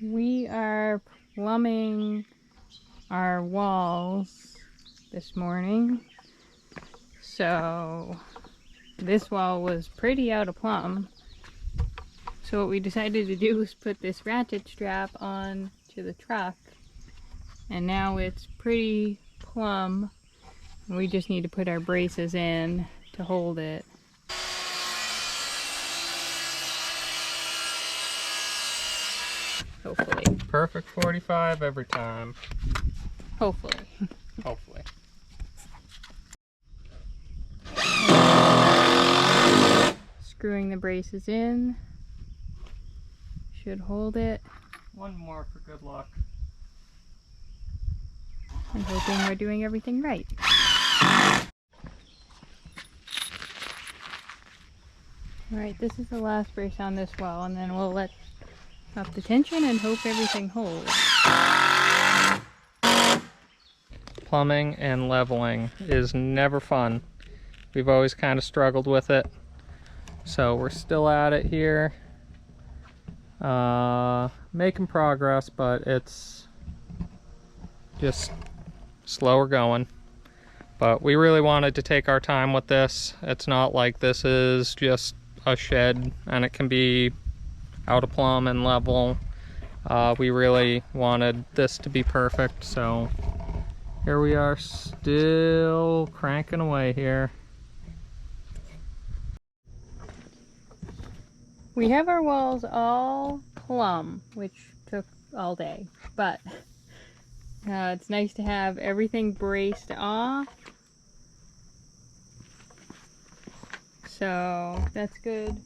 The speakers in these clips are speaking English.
We are plumbing our walls this morning. So this wall was pretty out of plumb. So what we decided to do was put this ratchet strap on to the truck. And now it's pretty plumb. We just need to put our braces in to hold it. Hopefully. Perfect 45 every time. Hopefully. Hopefully. Screwing the braces in. Should hold it. One more for good luck. I'm hoping we're doing everything right. Alright, this is the last brace on this wall, and then we'll let up the tension and hope everything holds. Plumbing and leveling is never fun. We've always kind of struggled with it. So we're still at it here. Making progress, but it's just slower going. But we really wanted to take our time with this. It's not like this is just a shed and it can be out of plumb and level. We really wanted this to be perfect, so here we are, still cranking away here. We have our walls all plumb, which took all day, but it's nice to have everything braced off. So that's good.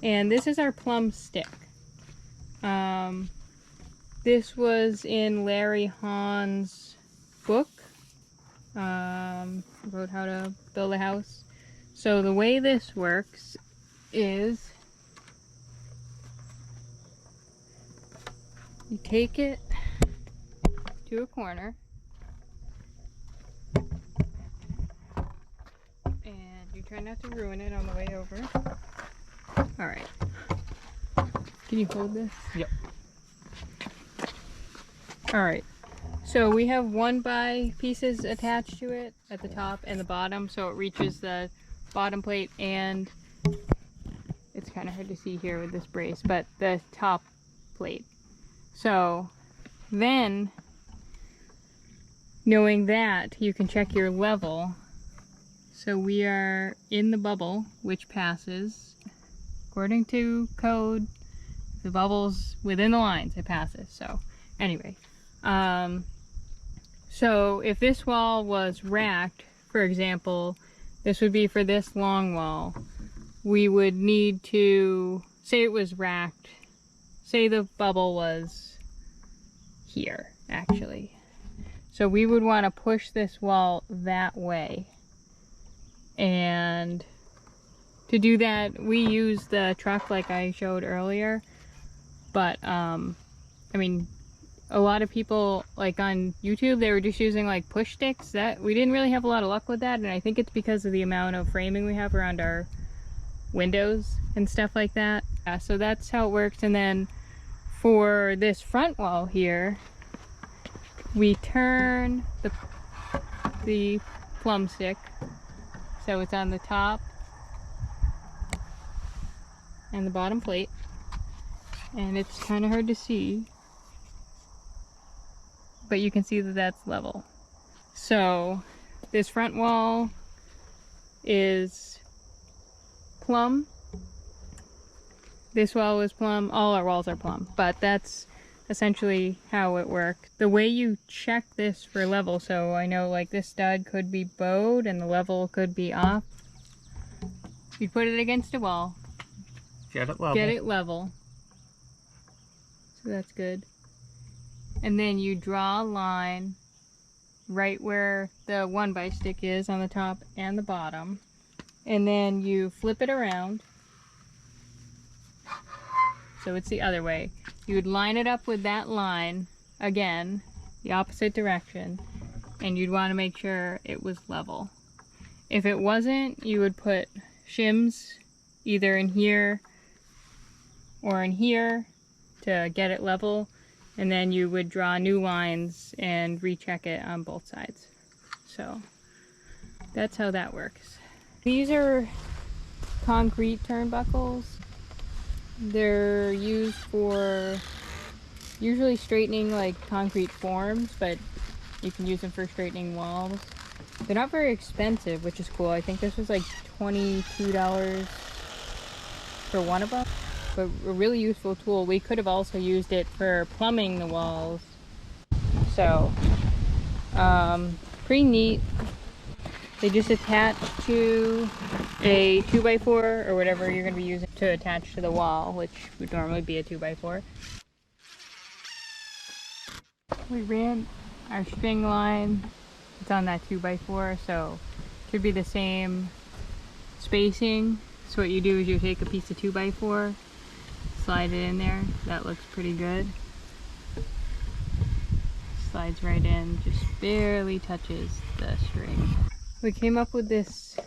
And this is our plumb stick. This was in Larry Hahn's book about how to build a house. So the way this works is you take it to a corner and you try not to ruin it on the way over. Alright. Can you hold this? Yep. Alright. So we have 1x pieces attached to it at the top and the bottom, so it reaches the bottom plate, and it's kind of hard to see here with this brace, but the top plate. So then, knowing that, you can check your level. So we are in the bubble, which passes. According to code, the bubble's within the lines, it passes. So anyway, so if this wall was racked, for example, this would be for this long wall, we would need to, say it was racked, say the bubble was here, actually. So we would want to push this wall that way. And to do that, we use the truck like I showed earlier. But, I mean, a lot of people, like on YouTube, they were just using like push sticks. That we didn't really have a lot of luck with that, and I think it's because of the amount of framing we have around our windows and stuff like that. Yeah, so that's how it works. And then for this front wall here, we turn the plumb stick so it's on the top and the bottom plate, and it's kind of hard to see, but you can see that that's level. So this front wall is plumb. This wall is plumb. All our walls are plumb, but that's essentially how it works. The way you check this for level, so I know like this stud could be bowed and the level could be off. You put it against a wall. Get it level. Get it level. So that's good. And then you draw a line right where the 1x stick is on the top and the bottom. And then you flip it around. So it's the other way. You would line it up with that line again, the opposite direction, and you'd want to make sure it was level. If it wasn't, you would put shims either in here or in here, to get it level, and then you would draw new lines and recheck it on both sides. So that's how that works. These are concrete turnbuckles. They're used for usually straightening like concrete forms, but you can use them for straightening walls. They're not very expensive, which is cool. I think this was like $22 for one of them, but a really useful tool. We could have also used it for plumbing the walls. So, pretty neat. They just attach to a 2x4 or whatever you're going to be using to attach to the wall, which would normally be a 2x4. We ran our string line. It's on that 2x4, so it should be the same spacing. So what you do is you take a piece of 2x4, slide it in there. That looks pretty good. Slides right in, just barely touches the string. We came up with this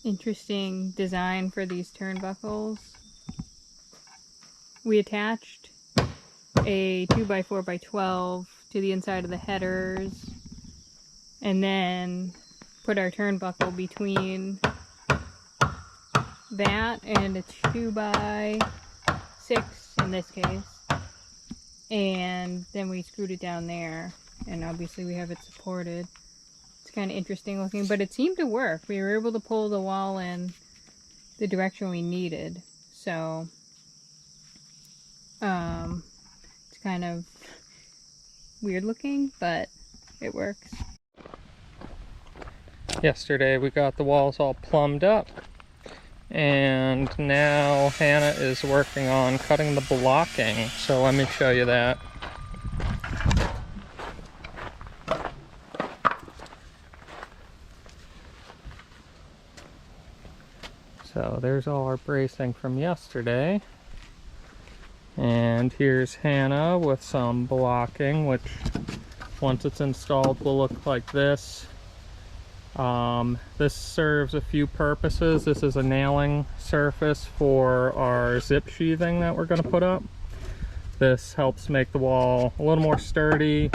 interesting design for these turnbuckles. We attached a 2x4x12 to the inside of the headers, and then put our turnbuckle between that and a 2x6 in this case, and then we screwed it down there, and obviously we have it supported. It's kind of interesting looking, but it seemed to work. We were able to pull the wall in the direction we needed, so it's kind of weird looking, but it works. Yesterday we got the walls all plumbed up, and now Hannah is working on cutting the blocking, so let me show you that. So there's all our bracing from yesterday, and here's Hannah with some blocking, which once it's installed will look like this. This serves a few purposes. This is a nailing surface for our zip sheathing that we're going to put up. This helps make the wall a little more sturdy,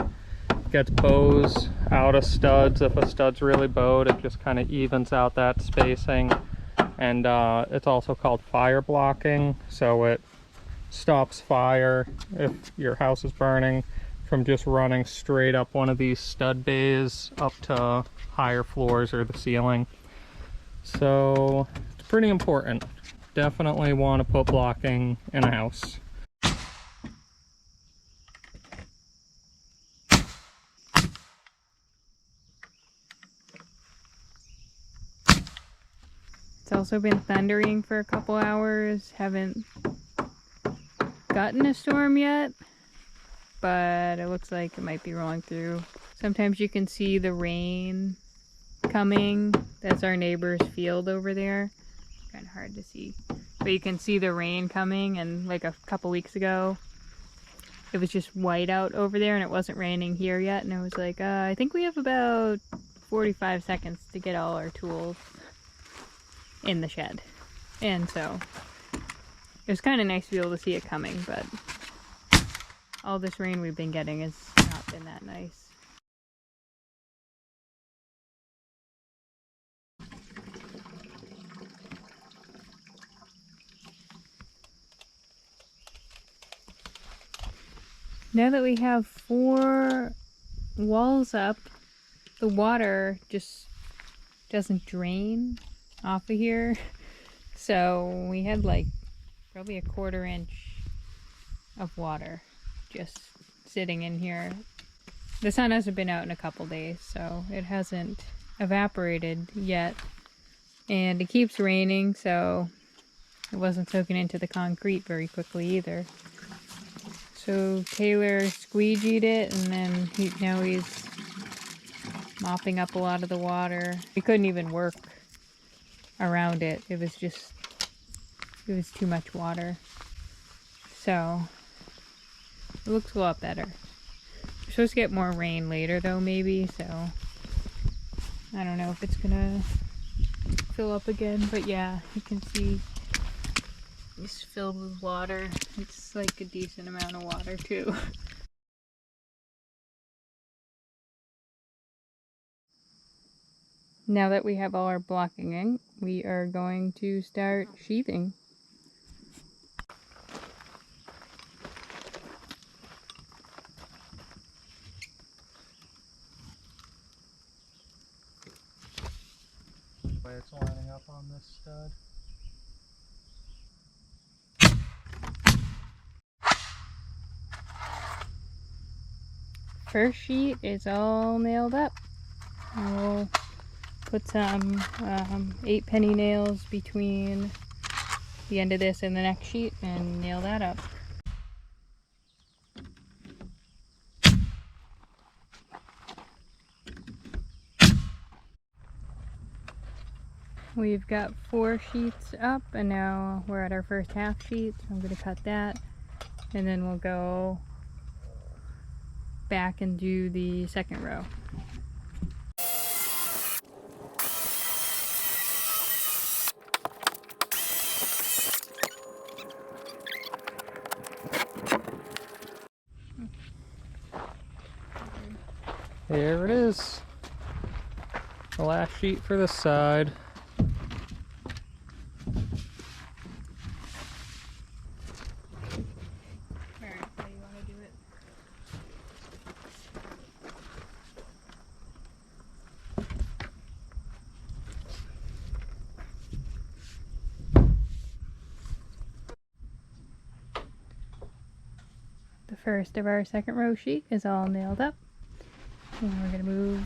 gets bows out of studs. If a stud's really bowed, it just kind of evens out that spacing. And it's also called fire blocking, so it stops fire if your house is burning from just running straight up one of these stud bays up to higher floors or the ceiling. So it's pretty important. Definitely want to put blocking in a house. It's also been thundering for a couple hours. Haven't gotten a storm yet, but it looks like it might be rolling through. Sometimes you can see the rain coming. That's our neighbor's field over there. Kind of hard to see, but you can see the rain coming, and like a couple weeks ago it was just white out over there and it wasn't raining here yet, and I was like, I think we have about 45 seconds to get all our tools in the shed. And so it was kind of nice to be able to see it coming, but all this rain we've been getting has not been that nice. Now that we have 4 walls up, the water just doesn't drain off of here. So we had like probably a 1/4 inch of water just sitting in here. The sun hasn't been out in a couple days, so it hasn't evaporated yet. And it keeps raining, so it wasn't soaking into the concrete very quickly either. So Taylor squeegeed it, and then now he's mopping up a lot of the water. We couldn't even work around it. It was too much water. So it looks a lot better. We're supposed to get more rain later though, maybe, so I don't know if it's gonna fill up again, but yeah, you can see It's filled with water. It's like a decent amount of water too. Now that we have all our blocking in, we are going to start sheathing. Way it's lining up on this stud. First sheet is all nailed up. We'll put some 8-penny nails between the end of this and the next sheet and nail that up. We've got 4 sheets up and now we're at our first half sheet. So I'm going to cut that and then we'll go back and do the second row. There it is. The last sheet for this side. Alright, how do you want to do it? The first of our second row sheet is all nailed up. And we're gonna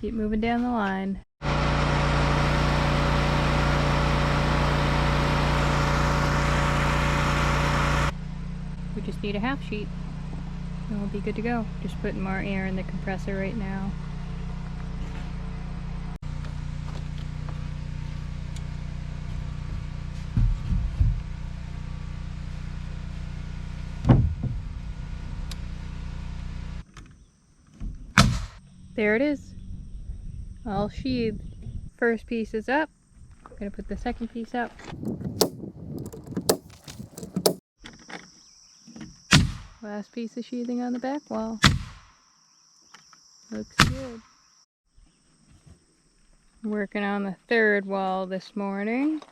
keep moving down the line. We just need a half sheet and we'll be good to go. Just putting more air in the compressor right now. There it is, all sheathed. First piece is up. I'm gonna put the second piece up. Last piece of sheathing on the back wall. Looks good. Working on the third wall this morning.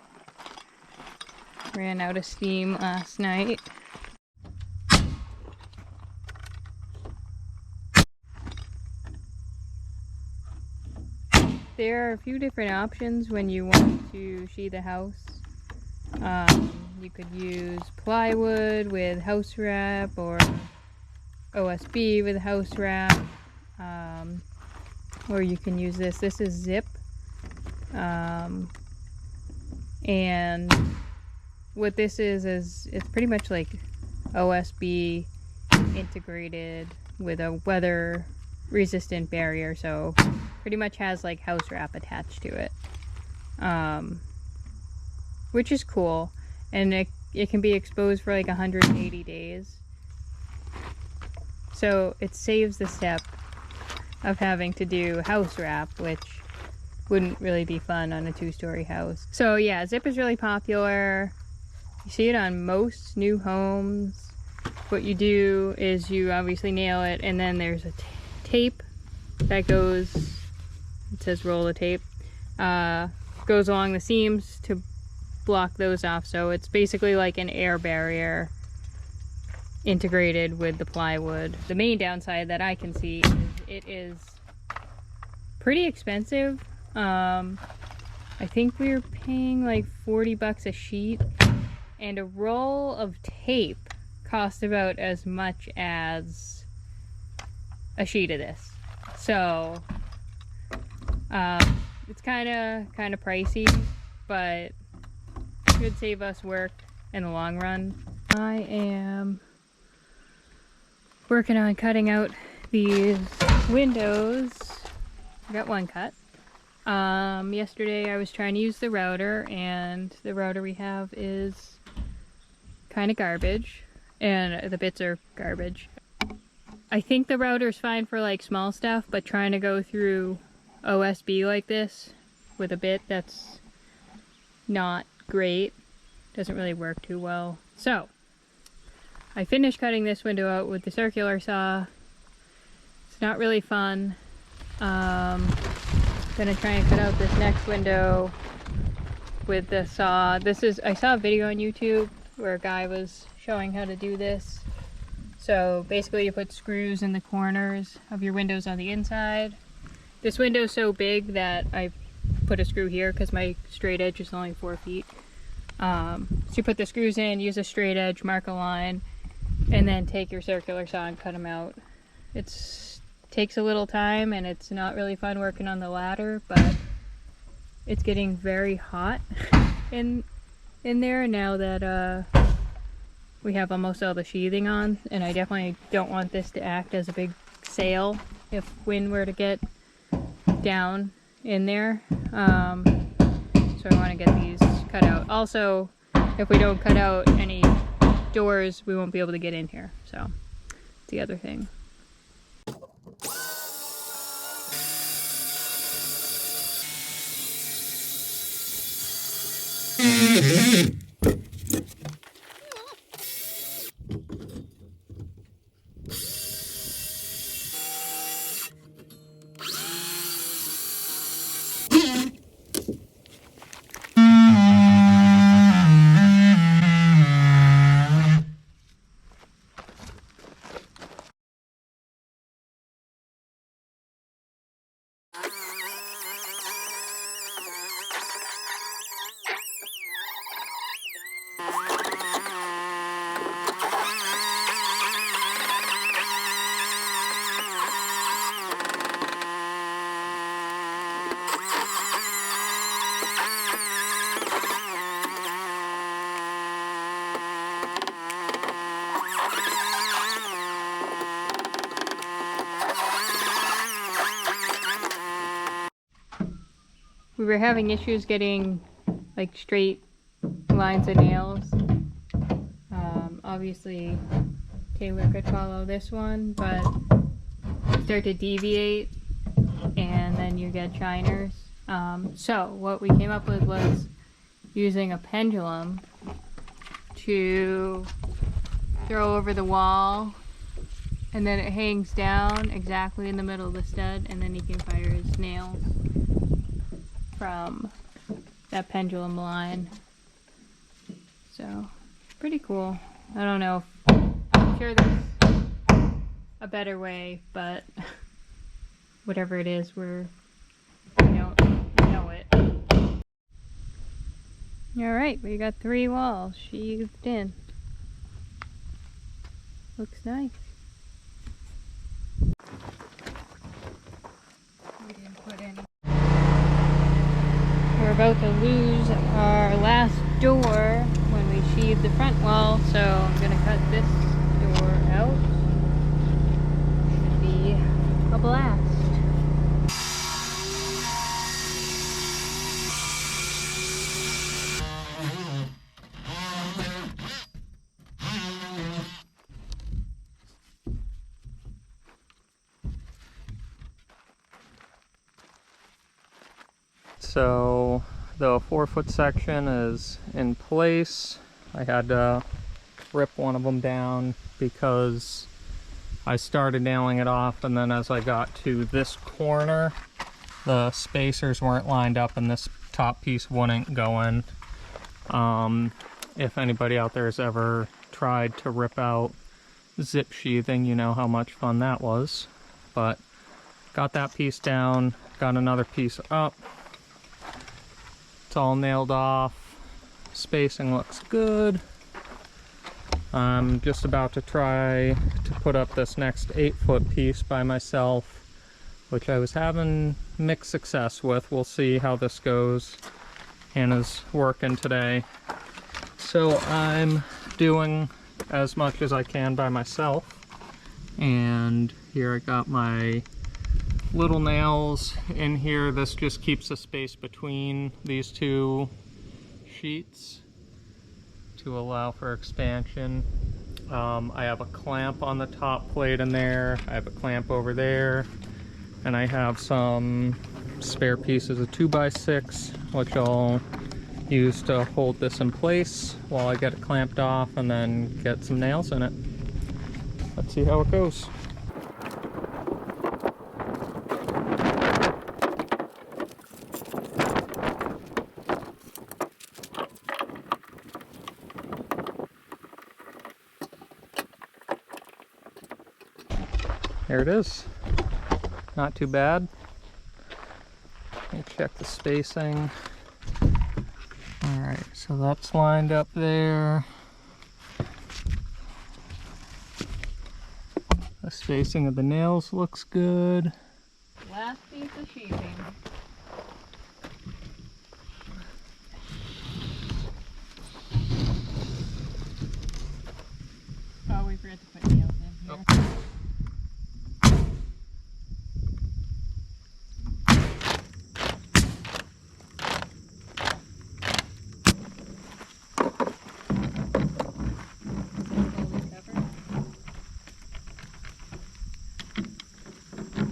Ran out of steam last night. There are a few different options when you want to sheathe a house. You could use plywood with house wrap or OSB with house wrap, or you can use this. This is zip, and what this is it's pretty much like OSB integrated with a weather resistant barrier, so pretty much has like house wrap attached to it, which is cool, and it can be exposed for like 180 days, so it saves the step of having to do house wrap, which wouldn't really be fun on a 2-story house. So yeah, zip is really popular. You see it on most new homes. What you do is you obviously nail it, and then there's a tape that goes, it says roll of tape, goes along the seams to block those off. So it's basically like an air barrier integrated with the plywood. The main downside that I can see is it is pretty expensive. I think we were paying like 40 bucks a sheet, and a roll of tape cost about as much as a sheet of this. So it's kind of pricey, but should save us work in the long run. I am working on cutting out these windows. I got one cut. Yesterday I was trying to use the router, and the router we have is kind of garbage, and the bits are garbage. I think the router is fine for like small stuff, but trying to go through OSB like this with a bit that's not great, doesn't really work too well. So I finished cutting this window out with the circular saw. It's not really fun. Gonna try and cut out this next window with the saw. I saw a video on YouTube where a guy was showing how to do this. So basically you put screws in the corners of your windows on the inside. This window's so big that I put a screw here because my straight edge is only 4 feet. So you put the screws in, use a straight edge, mark a line, and then take your circular saw and cut them out. It takes a little time and it's not really fun working on the ladder, but it's getting very hot in there now that we have almost all the sheathing on, and I definitely don't want this to act as a big sail if wind were to get down in there. So I want to get these cut out. Also, if we don't cut out any doors, we won't be able to get in here. So it's the other thing. We were having issues getting like straight lines of nails. Obviously Taylor could follow this one, but you start to deviate and then you get shiners. So what we came up with was using a pendulum to throw over the wall, and then it hangs down exactly in the middle of the stud, and then he can fire his nails from that pendulum line. So pretty cool. I don't know, I'm sure there's a better way, but whatever it is, we don't know it. Alright, we got 3 walls sheathed in. Looks nice. We didn't put any. We're about to lose our last door when we sheathe the front wall, so I'm gonna cut this door out. Should be a blast. So the 4-foot section is in place. I had to rip one of them down because I started nailing it off, and then as I got to this corner, the spacers weren't lined up and this top piece wouldn't go in. If anybody out there has ever tried to rip out zip sheathing, you know how much fun that was. But got that piece down, got another piece up. It's all nailed off. Spacing looks good. I'm just about to try to put up this next 8-foot piece by myself, which I was having mixed success with. We'll see how this goes. Hannah's working today. So I'm doing as much as I can by myself. And here I got my little nails in here. This just keeps the space between these 2 sheets to allow for expansion. I have a clamp on the top plate in there. I have a clamp over there, and I have some spare pieces of 2x6, which I'll use to hold this in place while I get it clamped off and then get some nails in it. Let's see how it goes. There it is. Not too bad. Let me check the spacing. Alright, so that's lined up there. The spacing of the nails looks good. Last piece of sheathing. Oh, we forgot to put nails in here. Oh.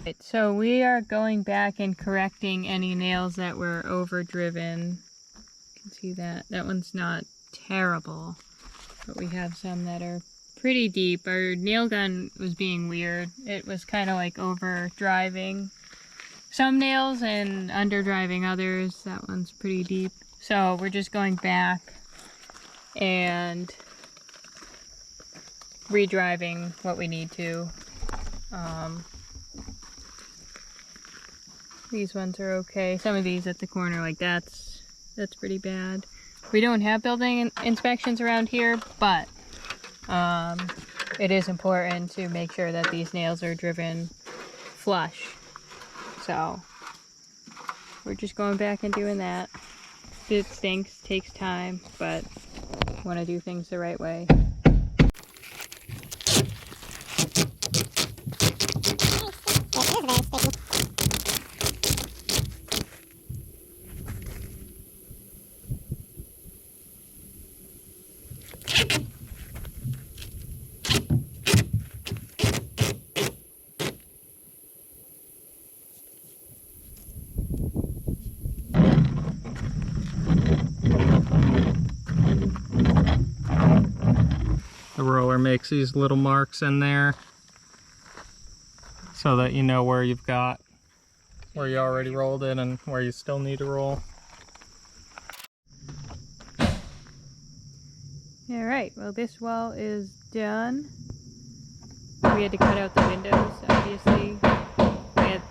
Right, so we are going back and correcting any nails that were overdriven. You can see that. That one's not terrible, but we have some that are pretty deep. Our nail gun was being weird. It was kind of like over driving some nails and under driving others. That one's pretty deep. So we're just going back and redriving what we need to. These ones are okay. Some of these at the corner, like that's pretty bad. We don't have building inspections around here, but it is important to make sure that these nails are driven flush. So we're just going back and doing that. It stinks, takes time, but want to do things the right way. The roller makes these little marks in there so that you know where you already rolled it and where you still need to roll. Alright, well this wall is done. We had to cut out the windows, obviously. We had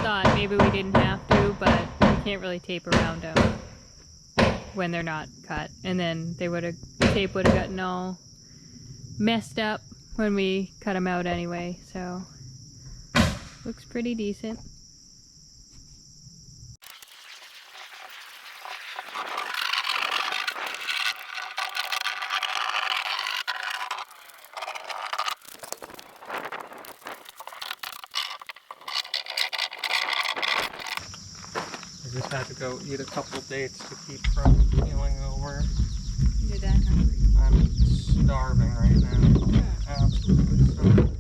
thought maybe we didn't have to, but you can't really tape around them when they're not cut. And then tape would have gotten all messed up when we cut them out anyway, so looks pretty decent. I just had to go eat a couple dates to keep from keeling over. You're that hungry. I'm starving right now. Absolutely starving.